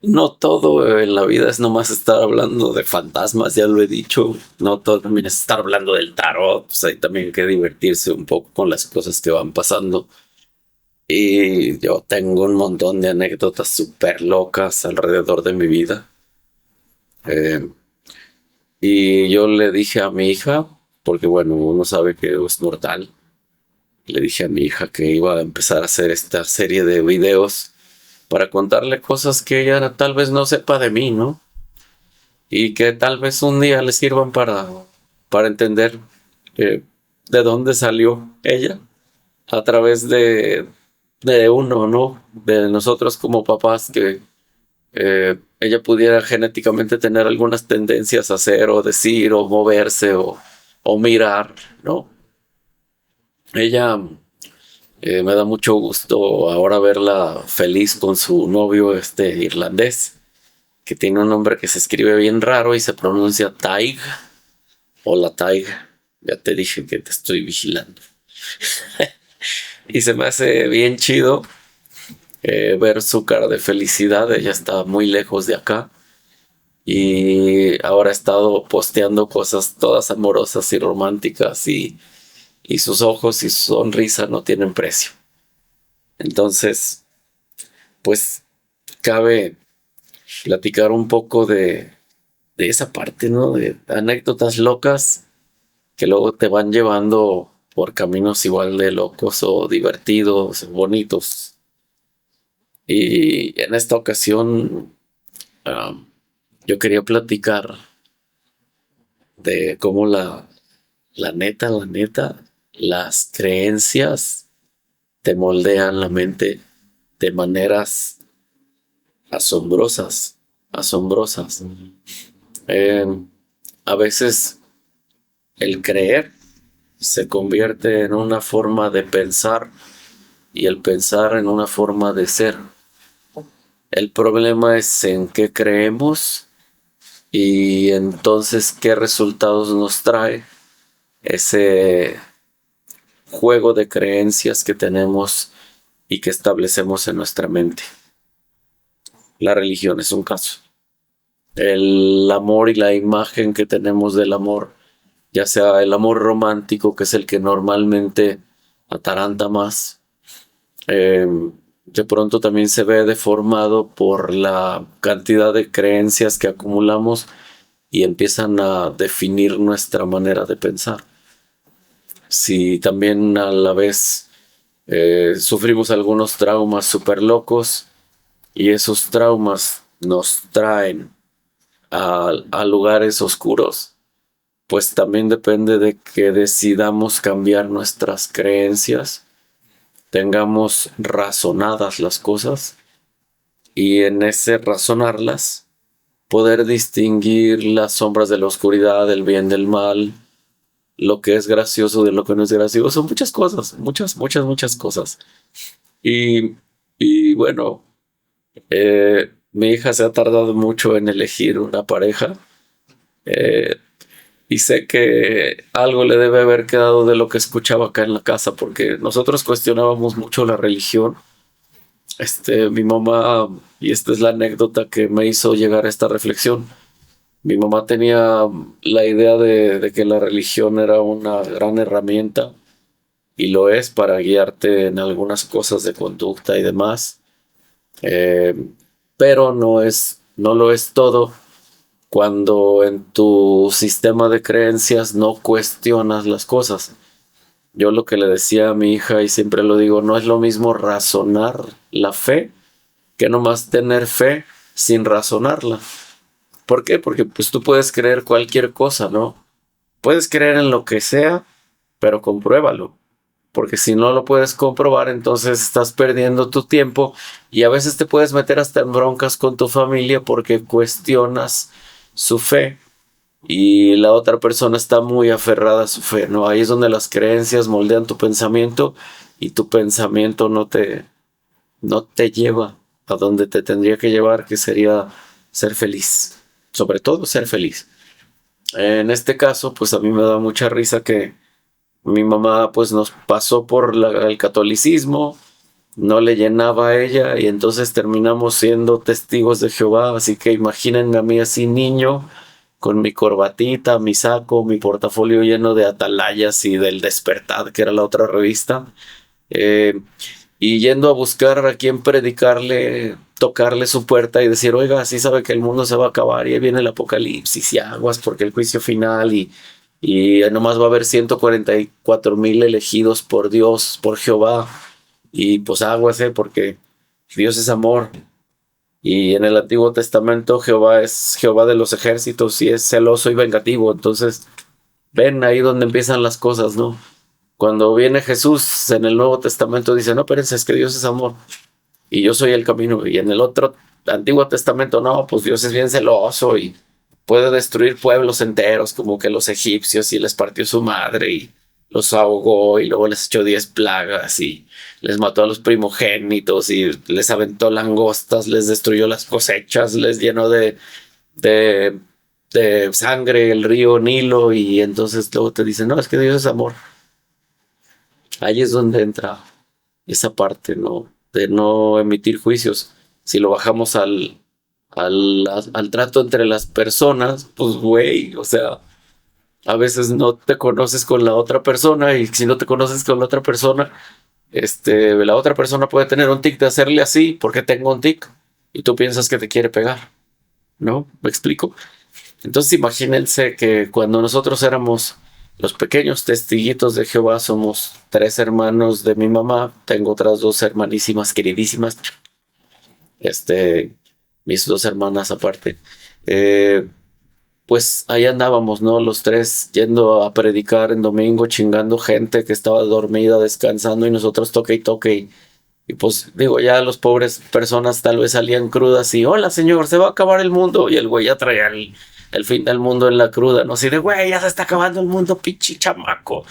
No todo en la vida es nomás estar hablando de fantasmas, ya lo he dicho. No todo también es estar hablando del tarot. Pues hay también que divertirse un poco con las cosas que van pasando. Y yo tengo un montón de anécdotas súper locas alrededor de mi vida. Eh, y yo le dije a mi hija, porque bueno, uno sabe que es mortal, le dije a mi hija que iba a empezar a hacer esta serie de videos para contarle cosas que ella tal vez no sepa de mí, ¿no? Y que tal vez un día le sirvan para entender eh, de dónde salió ella a través de uno, ¿no? De nosotros como papás, que ella pudiera genéticamente tener algunas tendencias a hacer o decir o moverse o mirar, ¿no? Ella me da mucho gusto ahora verla feliz con su novio este irlandés, que tiene un nombre que se escribe bien raro y se pronuncia Taig. Hola Taiga, ya te dije que te estoy vigilando. Y se me hace bien chido ver su cara de felicidad. Ella está muy lejos de acá y ahora ha estado posteando cosas todas amorosas y románticas y sus ojos y su sonrisa no tienen precio. Entonces, pues cabe platicar un poco de esa parte, ¿no? De anécdotas locas que luego te van llevando por caminos igual de locos o divertidos, bonitos. Y en esta ocasión, um, yo quería platicar de cómo la neta, las creencias te moldean la mente de maneras asombrosas, asombrosas. Eh, a veces el creer se convierte en una forma de pensar y el pensar en una forma de ser. El problema es en qué creemos y entonces qué resultados nos trae ese juego de creencias que tenemos y que establecemos en nuestra mente. La religión es un caso. El amor y la imagen que tenemos del amor, ya sea el amor romántico, que es el que normalmente ataranta más, eh, de pronto también se ve deformado por la cantidad de creencias que acumulamos y empiezan a definir nuestra manera de pensar. Si también a la vez sufrimos algunos traumas súper locos y esos traumas nos traen a lugares oscuros, pues también depende de que decidamos cambiar nuestras creencias, tengamos razonadas las cosas y en ese razonarlas poder distinguir las sombras de la oscuridad, el bien del mal, lo que es gracioso de lo que no es gracioso, muchas cosas, muchas cosas. Y, y bueno, mi hija se ha tardado mucho en elegir una pareja eh, y sé que algo le debe haber quedado de lo que escuchaba acá en la casa porque nosotros cuestionábamos mucho la religión. Mi mamá, y esta es la anécdota que me hizo llegar a esta reflexión. Mi mamá tenía la idea de que la religión era una gran herramienta y lo es para guiarte en algunas cosas de conducta y demás, eh, pero no lo es todo cuando en tu sistema de creencias no cuestionas las cosas. Yo lo que le decía a mi hija y siempre lo digo, no es lo mismo razonar la fe que nomás tener fe sin razonarla. ¿Por qué? Porque pues tú puedes creer cualquier cosa, ¿no? Puedes creer en lo que sea, pero compruébalo. Porque si no lo puedes comprobar, entonces estás perdiendo tu tiempo y a veces te puedes meter hasta en broncas con tu familia porque cuestionas su fe y la otra persona está muy aferrada a su fe, ¿no? Ahí es donde las creencias moldean tu pensamiento y tu pensamiento no te lleva a donde te tendría que llevar, que sería ser feliz. Sobre todo ser feliz. En este caso, pues a mí me da mucha risa que mi mamá pues nos pasó por el catolicismo no le llenaba a ella y entonces terminamos siendo testigos de Jehová. Así que imagínense a mí así niño, con mi corbatita, mi saco, mi portafolio lleno de atalayas y del Despertar, que era la otra revista, eh, y yendo a buscar a quien predicarle, tocarle su puerta y decir, oiga, sí sabe que el mundo se va a acabar y ahí viene el apocalipsis y aguas porque el juicio final y nomás va a haber 144,000 elegidos por Dios, por Jehová. Y pues aguas, porque Dios es amor. Y en el Antiguo Testamento Jehová es Jehová de los ejércitos y es celoso y vengativo. Entonces, ven ahí donde empiezan las cosas, ¿no? Cuando viene Jesús en el Nuevo Testamento dice, no, espérense, es que Dios es amor y yo soy el camino. Y en el otro Antiguo Testamento, no, pues Dios es bien celoso y puede destruir pueblos enteros, como que los egipcios, y les partió su madre y los ahogó y luego les echó 10 plagas y les mató a los primogénitos y les aventó langostas, les destruyó las cosechas, les llenó de, de sangre el río Nilo. Y entonces luego te dicen, no, es que Dios es amor. Ahí es donde entra esa parte, ¿no? De no emitir juicios. Si lo bajamos al trato entre las personas, pues güey, o sea, a veces no te conoces con la otra persona y si no te conoces con la otra persona, la otra persona puede tener un tic de hacerle así porque tengo un tic y tú piensas que te quiere pegar, ¿no? ¿Me explico? Entonces imagínense que cuando nosotros éramos los pequeños testiguitos de Jehová, somos 3 hermanos de mi mamá, tengo otras 2 hermanísimas queridísimas, mis 2 hermanas aparte. Pues ahí andábamos, ¿no? Los 3 yendo a predicar en domingo, chingando gente que estaba dormida, descansando y nosotros toque y toque. Y pues digo, ya los pobres personas tal vez salían crudas y, hola señor, se va a acabar el mundo. Y el güey ya traía el fin del mundo en la cruda, ¿no? Así de, güey, ya se está acabando el mundo, pinche chamaco.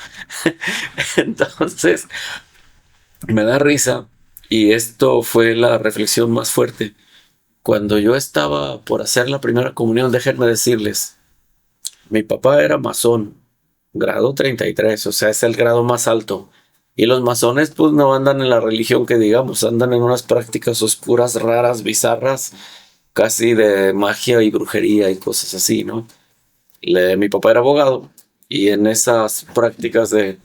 Entonces, me da risa y esto fue la reflexión más fuerte. Cuando yo estaba por hacer la primera comunión, déjenme decirles, mi papá era masón, grado 33, o sea, es el grado más alto. Y los masones pues no andan en la religión que digamos, andan en unas prácticas oscuras, raras, bizarras, casi de magia y brujería y cosas así, ¿no? Mi papá era abogado y en esas prácticas de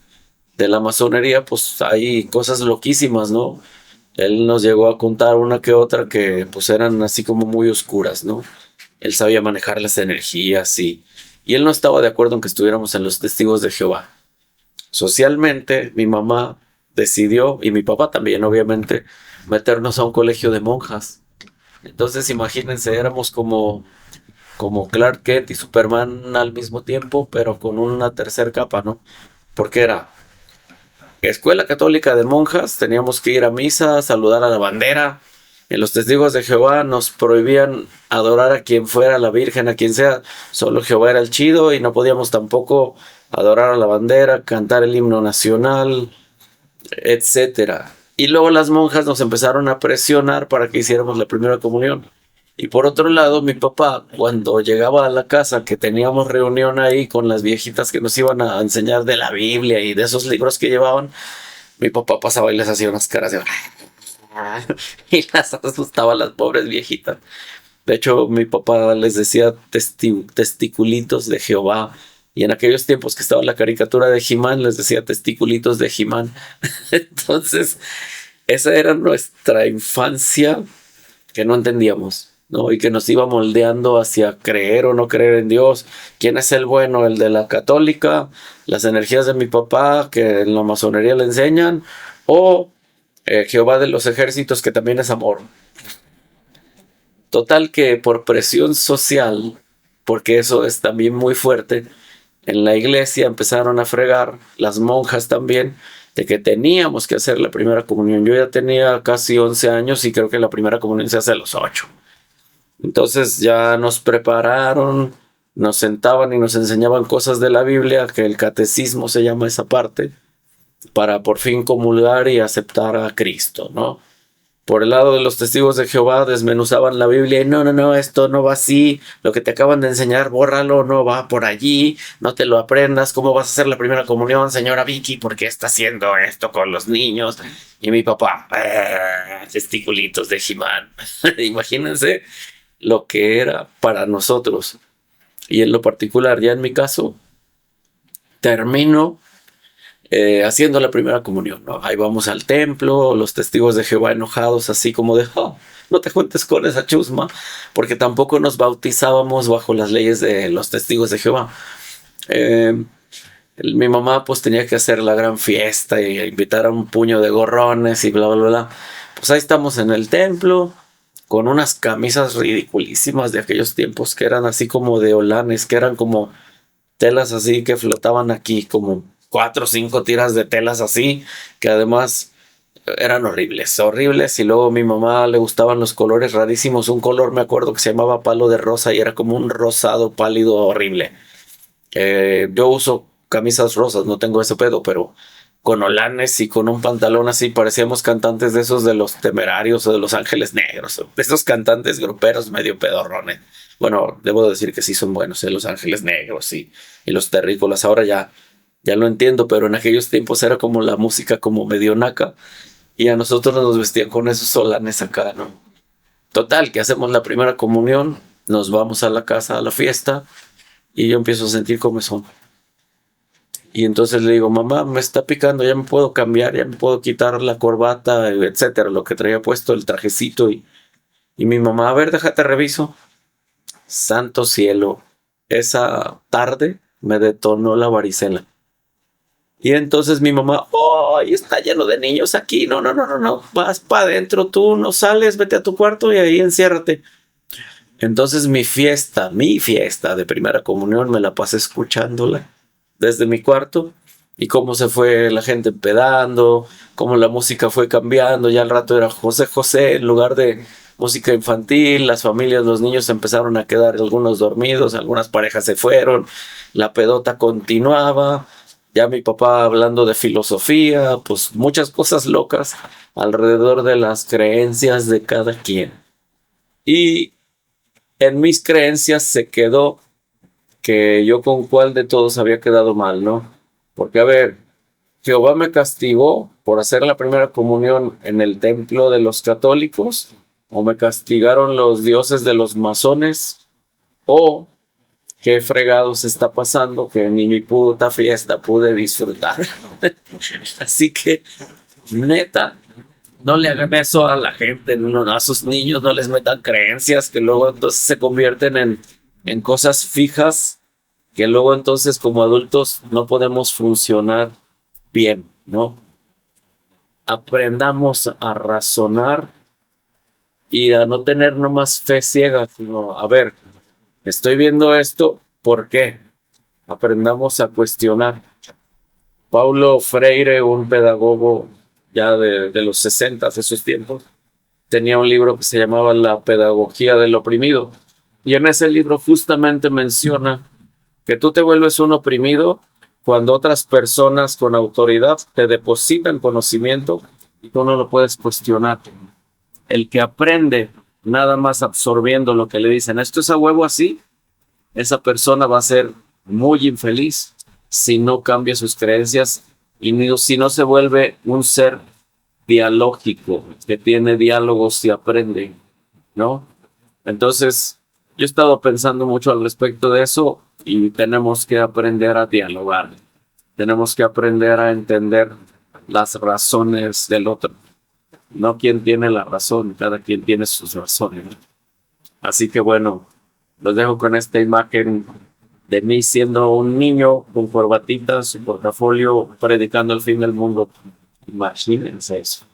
la masonería pues hay cosas loquísimas, ¿no? Él nos llegó a contar una que otra que pues eran así como muy oscuras, ¿no? Él sabía manejar las energías y él no estaba de acuerdo en que estuviéramos en los testigos de Jehová. Socialmente, mi mamá decidió, y mi papá también, obviamente, meternos a un colegio de monjas. Entonces, imagínense, éramos como Clark Kent y Superman al mismo tiempo, pero con una tercera capa, ¿no? Porque era escuela católica de monjas, teníamos que ir a misa, saludar a la bandera. En los testigos de Jehová nos prohibían adorar a quien fuera, la Virgen, a quien sea. Solo Jehová era el chido y no podíamos tampoco adorar a la bandera, cantar el himno nacional, etcétera. Y luego las monjas nos empezaron a presionar para que hiciéramos la primera comunión. Y por otro lado, mi papá, cuando llegaba a la casa, que teníamos reunión ahí con las viejitas que nos iban a enseñar de la Biblia y de esos libros que llevaban, mi papá pasaba y les hacía unas caras de... y las asustaba a las pobres viejitas. De hecho, mi papá les decía testiculitos de Jehová. Y en aquellos tiempos que estaba la caricatura de He-Man, les decía testiculitos de He-Man. Entonces, esa era nuestra infancia que no entendíamos, ¿no? Y que nos iba moldeando hacia creer o no creer en Dios. ¿Quién es el bueno? ¿El de la católica? ¿Las energías de mi papá que en la masonería le enseñan? ¿O Jehová de los ejércitos que también es amor? Total que por presión social, porque eso es también muy fuerte, en la iglesia empezaron a fregar, las monjas también, de que teníamos que hacer la primera comunión. Yo ya tenía casi 11 años y creo que la primera comunión se hace a los 8. Entonces ya nos prepararon, nos sentaban y nos enseñaban cosas de la Biblia, que el catecismo se llama esa parte, para por fin comulgar y aceptar a Cristo, ¿no? Por el lado de los testigos de Jehová desmenuzaban la Biblia y no, esto no va así, lo que te acaban de enseñar, bórralo, no va por allí, no te lo aprendas, ¿cómo vas a hacer la primera comunión, señora Vicky? ¿Por qué está haciendo esto con los niños? Y mi papá, testiculitos de He-Man. Imagínense lo que era para nosotros. Y en lo particular, ya en mi caso, termino haciendo la primera comunión, ¿no? Ahí vamos al templo, los testigos de Jehová enojados, así como de, oh, no te juntes con esa chusma, porque tampoco nos bautizábamos bajo las leyes de los testigos de Jehová. Mi mamá pues tenía que hacer la gran fiesta y invitar a un puño de gorrones y bla, bla, bla. Pues ahí estamos en el templo, con unas camisas ridiculísimas de aquellos tiempos, que eran así como de holanes, que eran como telas así que flotaban aquí, como 4 o 5 tiras de telas así, que además eran horribles, horribles. Y luego a mi mamá le gustaban los colores rarísimos. Un color me acuerdo que se llamaba palo de rosa y era como un rosado pálido horrible. Yo uso camisas rosas, no tengo ese pedo, pero con holanes y con un pantalón así parecíamos cantantes de esos de los Temerarios o de los Ángeles Negros, de esos cantantes gruperos medio pedorrones. Bueno, debo decir que sí son buenos, los Ángeles Negros y los Terrícolas. Ahora ya lo entiendo, pero en aquellos tiempos era como la música como medio naca y a nosotros nos vestían con esos solanes acá, ¿no? Total, que hacemos la primera comunión, nos vamos a la casa, a la fiesta y yo empiezo a sentir comezón. Y entonces le digo, mamá, me está picando, ya me puedo cambiar, ya me puedo quitar la corbata, etcétera, lo que traía puesto, el trajecito. Y mi mamá, a ver, déjate reviso. Santo cielo, esa tarde me detonó la varicela. Y entonces mi mamá, ¡oh! Está lleno de niños aquí. No. Vas para adentro, tú no sales, vete a tu cuarto y ahí enciérrate. Entonces mi fiesta de primera comunión me la pasé escuchándola desde mi cuarto y cómo se fue la gente empedando, cómo la música fue cambiando. Ya al rato era José José en lugar de música infantil. Las familias, los niños empezaron a quedar algunos dormidos, algunas parejas se fueron, la pedota continuaba. Ya mi papá hablando de filosofía, pues muchas cosas locas alrededor de las creencias de cada quien. Y en mis creencias se quedó que yo con cuál de todos había quedado mal, ¿no? Porque, a ver, Jehová me castigó por hacer la primera comunión en el templo de los católicos, o me castigaron los dioses de los masones, o qué fregados está pasando que ni mi puta fiesta pude disfrutar. Así que, neta, no le hagan eso a la gente, no, a sus niños no les metan creencias que luego entonces se convierten en cosas fijas que luego entonces como adultos no podemos funcionar bien, ¿no? Aprendamos a razonar y a no tener nomás fe ciega, sino, a ver, estoy viendo esto, ¿por qué? Aprendamos a cuestionar. Paulo Freire, un pedagogo ya de los 60 de esos tiempos, tenía un libro que se llamaba La pedagogía del oprimido. Y en ese libro justamente menciona que tú te vuelves un oprimido cuando otras personas con autoridad te depositan conocimiento y tú no lo puedes cuestionar. El que aprende nada más absorbiendo lo que le dicen, esto es a huevo así, esa persona va a ser muy infeliz si no cambia sus creencias y si no se vuelve un ser dialógico, que tiene diálogos y aprende, ¿no? Entonces, yo he estado pensando mucho al respecto de eso y tenemos que aprender a dialogar. Tenemos que aprender a entender las razones del otro. No quien tiene la razón, cada quien tiene sus razones. Así que bueno, los dejo con esta imagen de mí siendo un niño con corbatitas, su portafolio, predicando el fin del mundo. Imagínense eso.